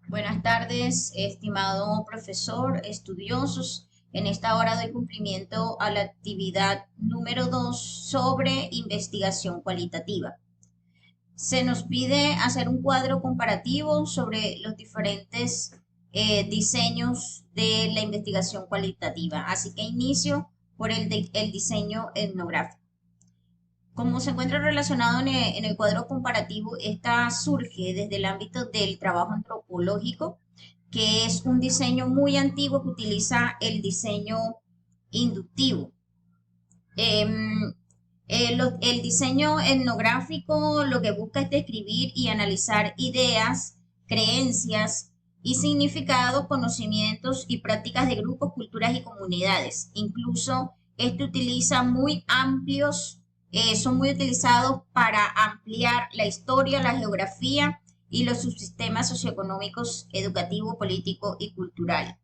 Buenas tardes, estimado profesor, estudiosos. En esta hora doy cumplimiento a la actividad número 2 sobre investigación cualitativa. Se nos pide hacer un cuadro comparativo sobre los diferentes diseños de la investigación cualitativa. Así que inicio por el diseño etnográfico. Como se encuentra relacionado en el cuadro comparativo, esta surge desde el ámbito del trabajo antropológico, que es un diseño muy antiguo que utiliza el diseño inductivo. El diseño etnográfico lo que busca es describir y analizar ideas, creencias y significados, conocimientos y prácticas de grupos, culturas y comunidades. Incluso este utiliza muy amplios, son muy utilizados para ampliar la historia, la geografía y los subsistemas socioeconómicos, educativo, político y cultural.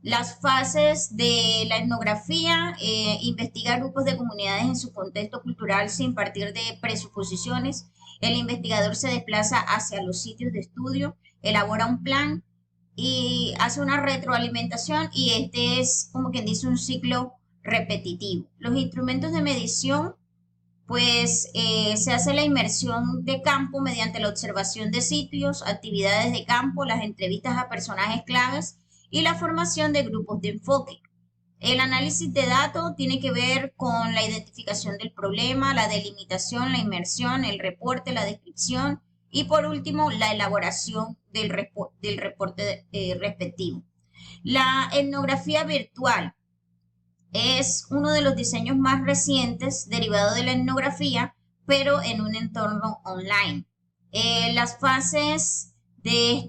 Las fases de la etnografía, investiga grupos de comunidades en su contexto cultural sin partir de presuposiciones. El investigador se desplaza hacia los sitios de estudio, elabora un plan y hace una retroalimentación, y este es como quien dice un ciclo repetitivo. Los instrumentos de medición, pues se hace la inmersión de campo mediante la observación de sitios, actividades de campo, las entrevistas a personajes claves y la formación de grupos de enfoque. El análisis de datos tiene que ver con la identificación del problema, la delimitación, la inmersión, el reporte, la descripción y por último la elaboración del reporte respectivo. La etnografía virtual es uno de los diseños más recientes derivado de la etnografía, pero en un entorno online. Las fases de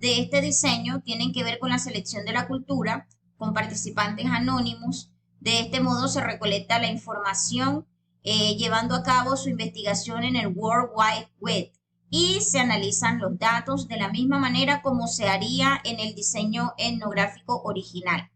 este diseño tienen que ver con la selección de la cultura, con participantes anónimos. De este modo se recolecta la información, llevando a cabo su investigación en el World Wide Web, y se analizan los datos de la misma manera como se haría en el diseño etnográfico original.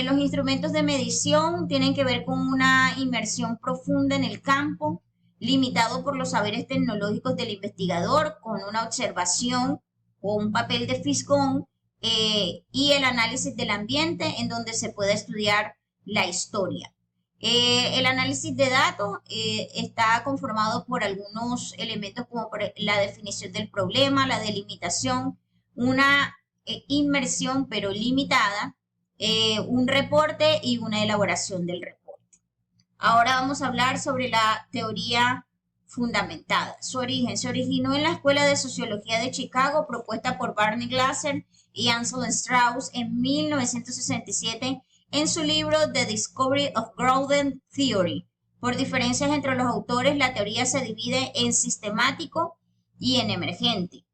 Los instrumentos de medición tienen que ver con una inmersión profunda en el campo, limitado por los saberes tecnológicos del investigador, con una observación o un papel de fisgón, y el análisis del ambiente, en donde se puede estudiar la historia. El análisis de datos está conformado por algunos elementos como por la definición del problema, la delimitación, una inmersión pero limitada, un reporte y una elaboración del reporte. Ahora vamos a hablar sobre la teoría fundamentada. Su origen se originó en la Escuela de Sociología de Chicago, propuesta por Barney Glasser y Ansel Strauss en 1967 en su libro The Discovery of Grounded Theory. Por diferencias entre los autores, la teoría se divide en sistemático y en emergente.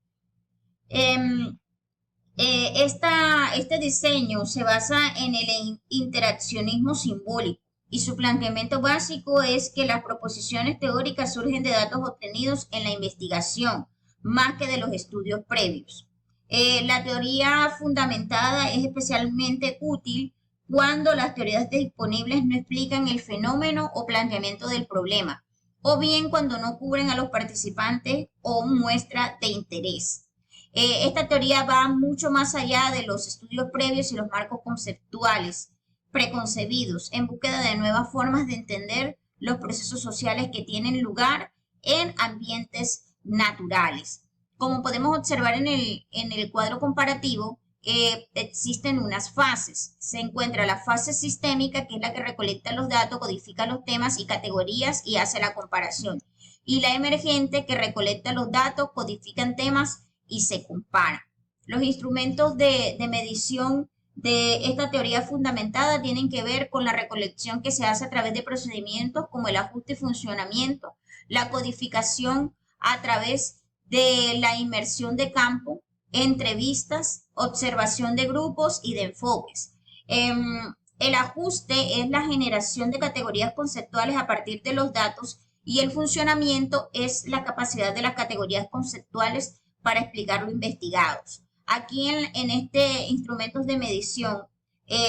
Este diseño se basa en el interaccionismo simbólico, y su planteamiento básico es que las proposiciones teóricas surgen de datos obtenidos en la investigación, más que de los estudios previos. La teoría fundamentada es especialmente útil cuando las teorías disponibles no explican el fenómeno o planteamiento del problema, o bien cuando no cubren a los participantes o muestra de interés. Esta teoría va mucho más allá de los estudios previos y los marcos conceptuales preconcebidos, en búsqueda de nuevas formas de entender los procesos sociales que tienen lugar en ambientes naturales. Como podemos observar en el cuadro comparativo, existen unas fases. Se encuentra la fase sistémica, que es la que recolecta los datos, codifica los temas y categorías y hace la comparación. Y la emergente, que recolecta los datos, codifica temas y se compara. Los instrumentos de medición de esta teoría fundamentada tienen que ver con la recolección que se hace a través de procedimientos como el ajuste y funcionamiento, la codificación a través de la inmersión de campo, entrevistas, observación de grupos y de enfoques. El ajuste es la generación de categorías conceptuales a partir de los datos, y el funcionamiento es la capacidad de las categorías conceptuales para explicar lo investigado. Aquí en este instrumentos de medición,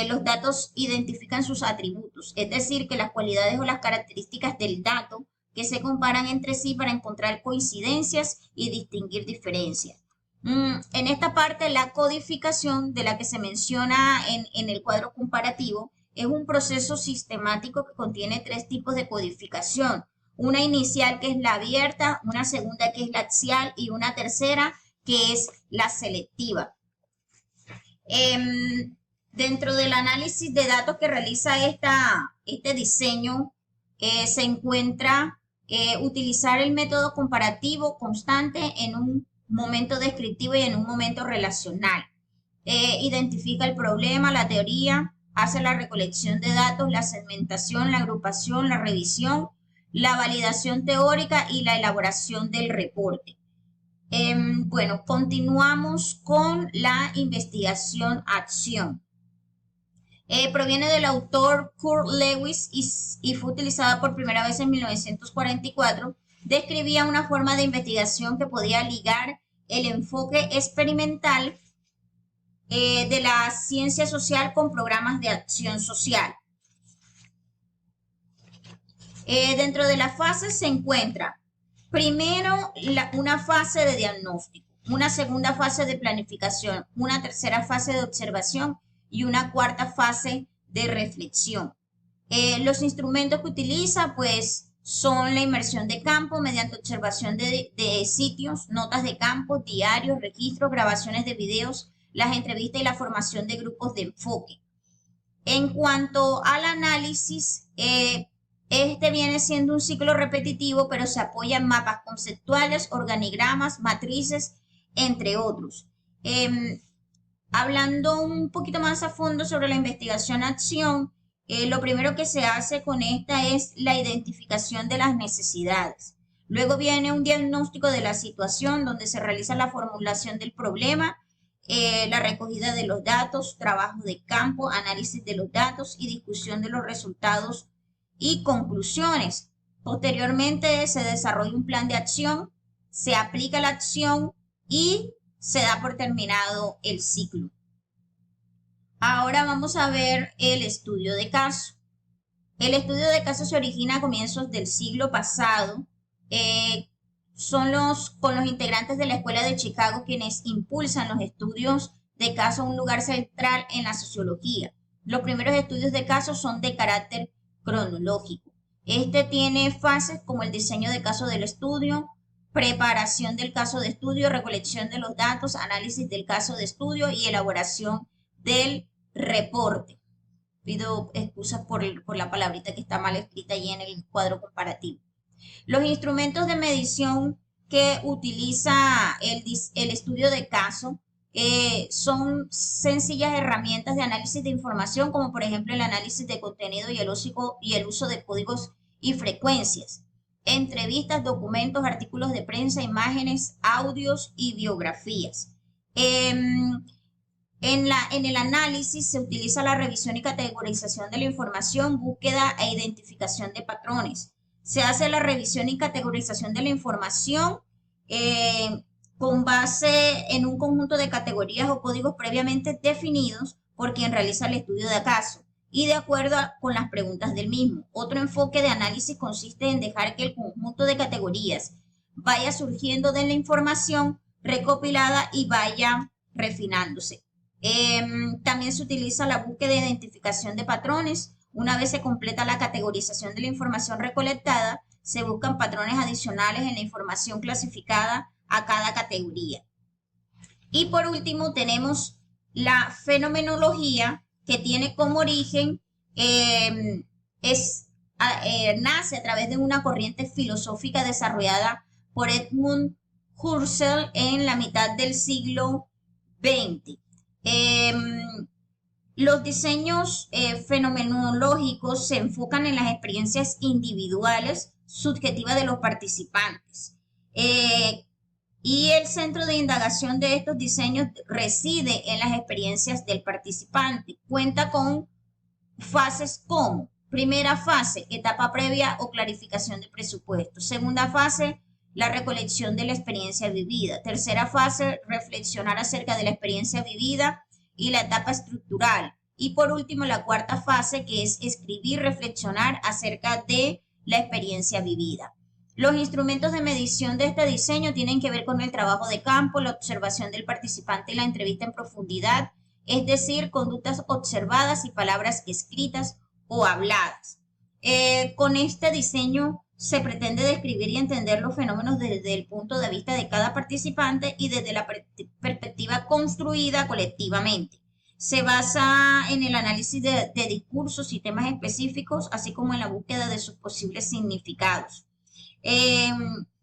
los datos identifican sus atributos, es decir, que las cualidades o las características del dato que se comparan entre sí para encontrar coincidencias y distinguir diferencias. En esta parte, la codificación de la que se menciona en el cuadro comparativo es un proceso sistemático que contiene tres tipos de codificación. Una inicial que es la abierta, una segunda que es la axial y una tercera que es la selectiva. Dentro del análisis de datos que realiza este diseño, se encuentra utilizar el método comparativo constante en un momento descriptivo y en un momento relacional. Identifica el problema, la teoría, hace la recolección de datos, la segmentación, la agrupación, la revisión, la validación teórica y la elaboración del reporte. Bueno, continuamos con la investigación-acción. Proviene del autor Kurt Lewis y fue utilizada por primera vez en 1944. Describía una forma de investigación que podía ligar el enfoque experimental de la ciencia social con programas de acción social. Dentro de las fases se encuentra primero una fase de diagnóstico, una segunda fase de planificación, una tercera fase de observación y una cuarta fase de reflexión. Los instrumentos que utiliza pues son la inmersión de campo mediante observación de sitios, notas de campo, diarios, registros, grabaciones de videos, las entrevistas y la formación de grupos de enfoque. En cuanto al análisis, este viene siendo un ciclo repetitivo, pero se apoya en mapas conceptuales, organigramas, matrices, entre otros. Hablando un poquito más a fondo sobre la investigación-acción, lo primero que se hace con esta es la identificación de las necesidades. Luego viene un diagnóstico de la situación donde se realiza la formulación del problema, la recogida de los datos, trabajo de campo, análisis de los datos y discusión de los resultados y conclusiones. Posteriormente se desarrolla un plan de acción, se aplica la acción y se da por terminado el ciclo. Ahora vamos a ver el estudio de caso. El estudio de caso se origina a comienzos del siglo pasado. Son con los integrantes de la Escuela de Chicago quienes impulsan los estudios de caso, un lugar central en la sociología. Los primeros estudios de caso son de carácter cronológico. Este tiene fases como el diseño de caso del estudio, preparación del caso de estudio, recolección de los datos, análisis del caso de estudio y elaboración del reporte. Pido excusas por la palabrita que está mal escrita allí en el cuadro comparativo. Los instrumentos de medición que utiliza el estudio de caso son sencillas herramientas de análisis de información, como por ejemplo el análisis de contenido y el uso de códigos y frecuencias, entrevistas, documentos, artículos de prensa, imágenes, audios y biografías. En el análisis se utiliza la revisión y categorización de la información, búsqueda e identificación de patrones. Se hace la revisión y categorización de la información con base en un conjunto de categorías o códigos previamente definidos por quien realiza el estudio de caso y de acuerdo con las preguntas del mismo. Otro enfoque de análisis consiste en dejar que el conjunto de categorías vaya surgiendo de la información recopilada y vaya refinándose. También se utiliza la búsqueda e identificación de patrones. Una vez se completa la categorización de la información recolectada, se buscan patrones adicionales en la información clasificada a cada categoría. Y por último tenemos la fenomenología, que tiene como origen, nace a través de una corriente filosófica desarrollada por Edmund Husserl en la mitad del siglo XX. Los diseños fenomenológicos se enfocan en las experiencias individuales, subjetivas de los participantes. Y el centro de indagación de estos diseños reside en las experiencias del participante. Cuenta con fases como: primera fase, etapa previa o clarificación de presupuesto. Segunda fase, la recolección de la experiencia vivida. Tercera fase, reflexionar acerca de la experiencia vivida y la etapa estructural. Y por último, la cuarta fase, que es escribir, reflexionar acerca de la experiencia vivida. Los instrumentos de medición de este diseño tienen que ver con el trabajo de campo, la observación del participante y la entrevista en profundidad, es decir, conductas observadas y palabras escritas o habladas. Con este diseño se pretende describir y entender los fenómenos desde el punto de vista de cada participante y desde la perspectiva construida colectivamente. Se basa en el análisis de discursos y temas específicos, así como en la búsqueda de sus posibles significados. Eh,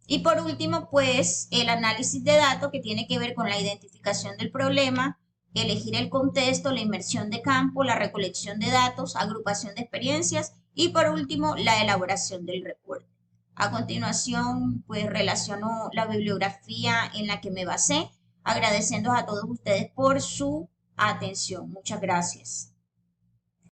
y por último, pues el análisis de datos que tiene que ver con la identificación del problema, elegir el contexto, la inmersión de campo, la recolección de datos, agrupación de experiencias y por último, la elaboración del reporte. A continuación, pues relaciono la bibliografía en la que me basé, agradeciendo a todos ustedes por su atención. Muchas gracias.